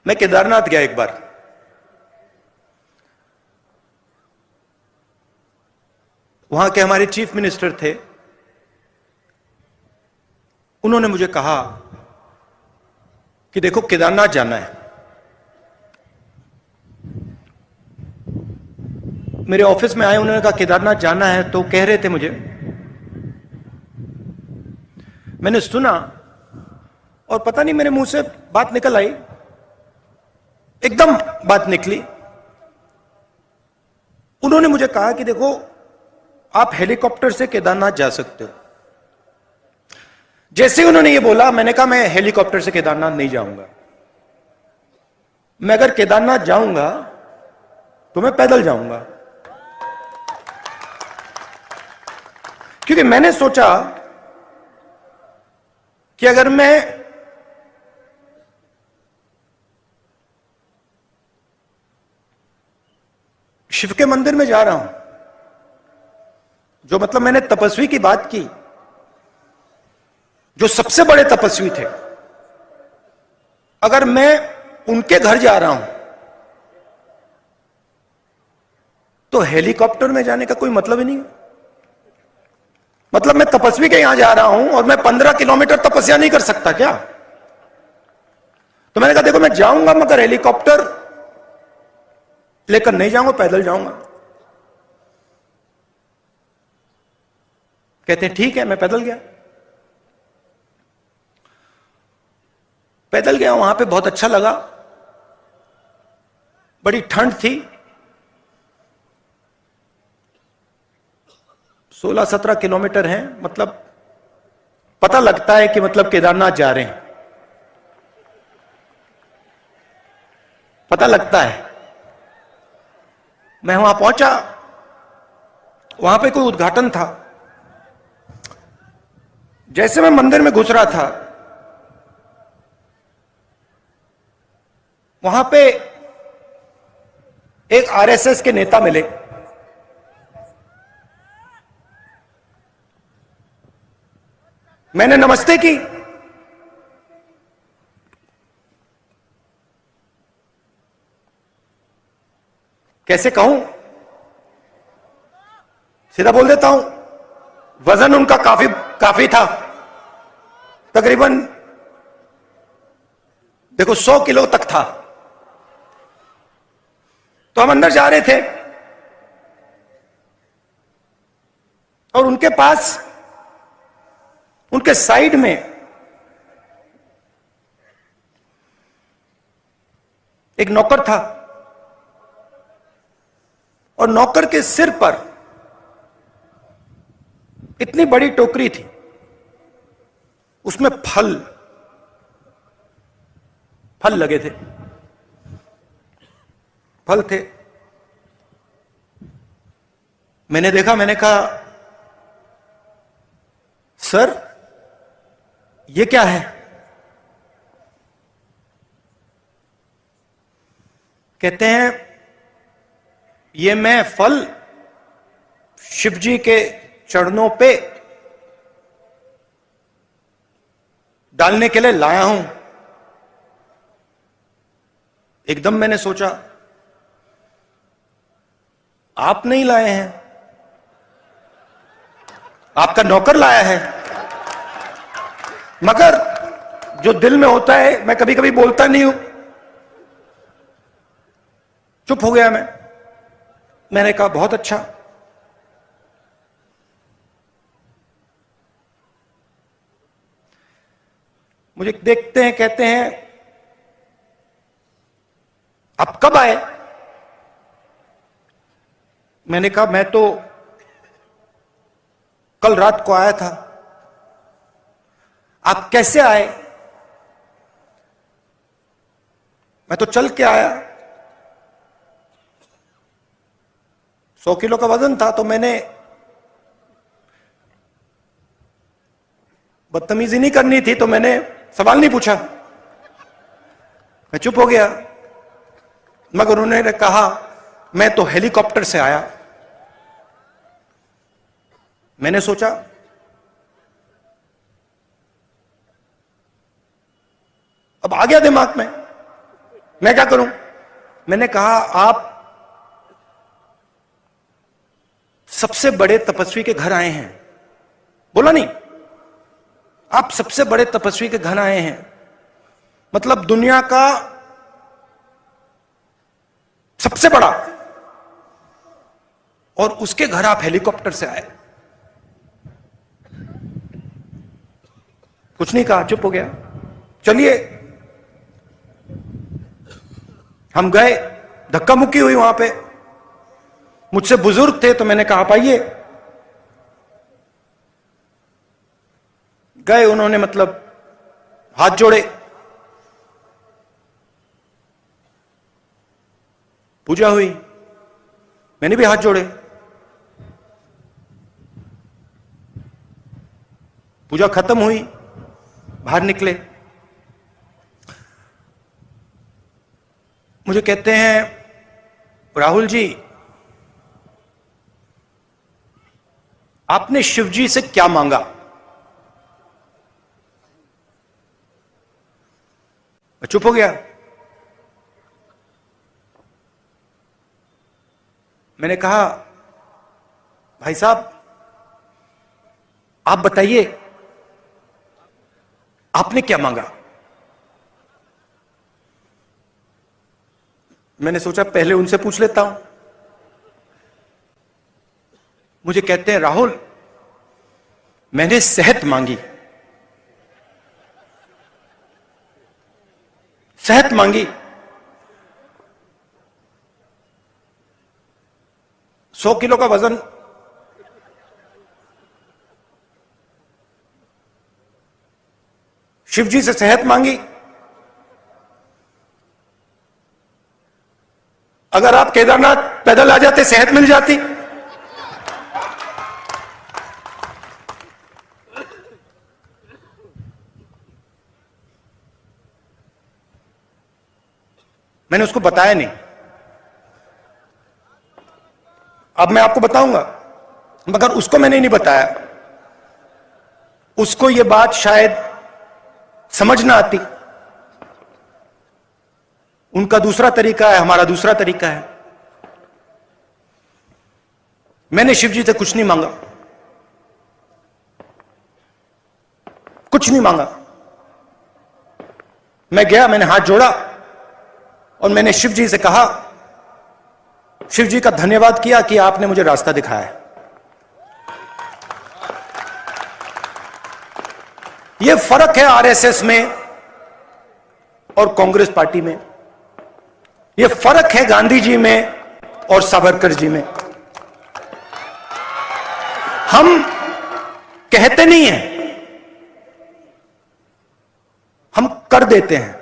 मैं केदारनाथ गया एक बार। वहां के हमारे चीफ मिनिस्टर थे, उन्होंने मुझे कहा कि देखो केदारनाथ जाना है। मेरे ऑफिस में आए, उन्होंने कहा केदारनाथ जाना है, तो कह रहे थे मुझे। मैंने सुना और पता नहीं मेरे मुंह से बात निकल आई, एकदम बात निकली। उन्होंने मुझे कहा कि देखो आप हेलीकॉप्टर से केदारनाथ जा सकते हो। जैसे ही उन्होंने ये बोला, मैंने कहा मैं हेलीकॉप्टर से केदारनाथ नहीं जाऊंगा। मैं अगर केदारनाथ जाऊंगा तो मैं पैदल जाऊंगा, क्योंकि मैंने सोचा कि अगर मैं शिव के मंदिर में जा रहा हूं, जो मतलब मैंने तपस्वी की बात की, जो सबसे बड़े तपस्वी थे, अगर मैं उनके घर जा रहा हूं तो हेलीकॉप्टर में जाने का कोई मतलब ही नहीं है। मतलब मैं तपस्वी के यहां जा रहा हूं और मैं 15 किलोमीटर तपस्या नहीं कर सकता क्या? तो मैंने कहा देखो मैं जाऊंगा मगर हेलीकॉप्टर लेकर नहीं जाऊंगा, पैदल जाऊंगा। कहते हैं ठीक है। मैं पैदल गया। पैदल गया, वहां पे बहुत अच्छा लगा। बड़ी ठंड थी, 16-17 किलोमीटर है। मतलब पता लगता है कि मतलब केदारनाथ जा रहे हैं, पता लगता है। मैं वहां पहुंचा, वहां पे कोई उद्घाटन था। जैसे मैं मंदिर में घुस रहा था, वहां पे एक आरएसएस के नेता मिले। मैंने नमस्ते की। कैसे कहूं, सीधा बोल देता हूं, वजन उनका काफी था, तकरीबन देखो 100 किलो तक था। तो हम अंदर जा रहे थे और उनके पास, उनके साइड में एक नौकर था और नौकर के सिर पर इतनी बड़ी टोकरी थी, उसमें फल लगे थे, फल थे। मैंने देखा, मैंने कहा सर ये क्या है? कहते हैं ये मैं फल शिव जी के चरणों पे डालने के लिए लाया हूं। एकदम मैंने सोचा आप नहीं लाए हैं, आपका नौकर लाया है। मगर जो दिल में होता है, मैं कभी कभी बोलता नहीं हूं, चुप हो गया मैं। मैंने कहा बहुत अच्छा। मुझे देखते हैं, कहते हैं आप कब आए? मैंने कहा मैं तो कल रात को आया था। आप कैसे आए? मैं तो चल के आया। 100 किलो का वजन था, तो मैंने बदतमीजी नहीं करनी थी, तो मैंने सवाल नहीं पूछा, मैं चुप हो गया। मगर उन्होंने कहा मैं तो हेलीकॉप्टर से आया। मैंने सोचा अब आ गया दिमाग में, मैं क्या करूं? मैंने कहा आप सबसे बड़े तपस्वी के घर आए हैं। बोला नहीं, आप सबसे बड़े तपस्वी के घर आए हैं, मतलब दुनिया का सबसे बड़ा, और उसके घर आप हेलीकॉप्टर से आए। कुछ नहीं कहा, चुप हो गया। चलिए, हम गए, धक्का मुक्की हुई वहां पे। मुझसे बुजुर्ग थे तो मैंने कहा आप आइए। गए, उन्होंने मतलब हाथ जोड़े, पूजा हुई, मैंने भी हाथ जोड़े, पूजा खत्म हुई, बाहर निकले। मुझे कहते हैं राहुल जी, आपने शिव जी से क्या मांगा? मैं चुप हो गया। मैंने कहा भाई साहब आप बताइए आपने क्या मांगा? मैंने सोचा पहले उनसे पूछ लेता हूं। मुझे कहते हैं राहुल मैंने सेहत मांगी। सेहत मांगी। 100 किलो का वजन, शिव जी से सेहत मांगी। अगर आप केदारनाथ पैदल आ जाते सेहत मिल जाती। मैंने उसको बताया नहीं। अब मैं आपको बताऊंगा, मगर उसको मैंने नहीं बताया। उसको यह बात शायद समझ ना आती। उनका दूसरा तरीका है, हमारा दूसरा तरीका है। मैंने शिव जी से कुछ नहीं मांगा, कुछ नहीं मांगा। मैं गया, मैंने हाथ जोड़ा और मैंने शिव जी से कहा, शिव जी का धन्यवाद किया कि आपने मुझे रास्ता दिखाया है। यह फर्क है आरएसएस में और कांग्रेस पार्टी में। यह फर्क है गांधी जी में और सावरकर जी में। हम कहते नहीं हैं, हम कर देते हैं।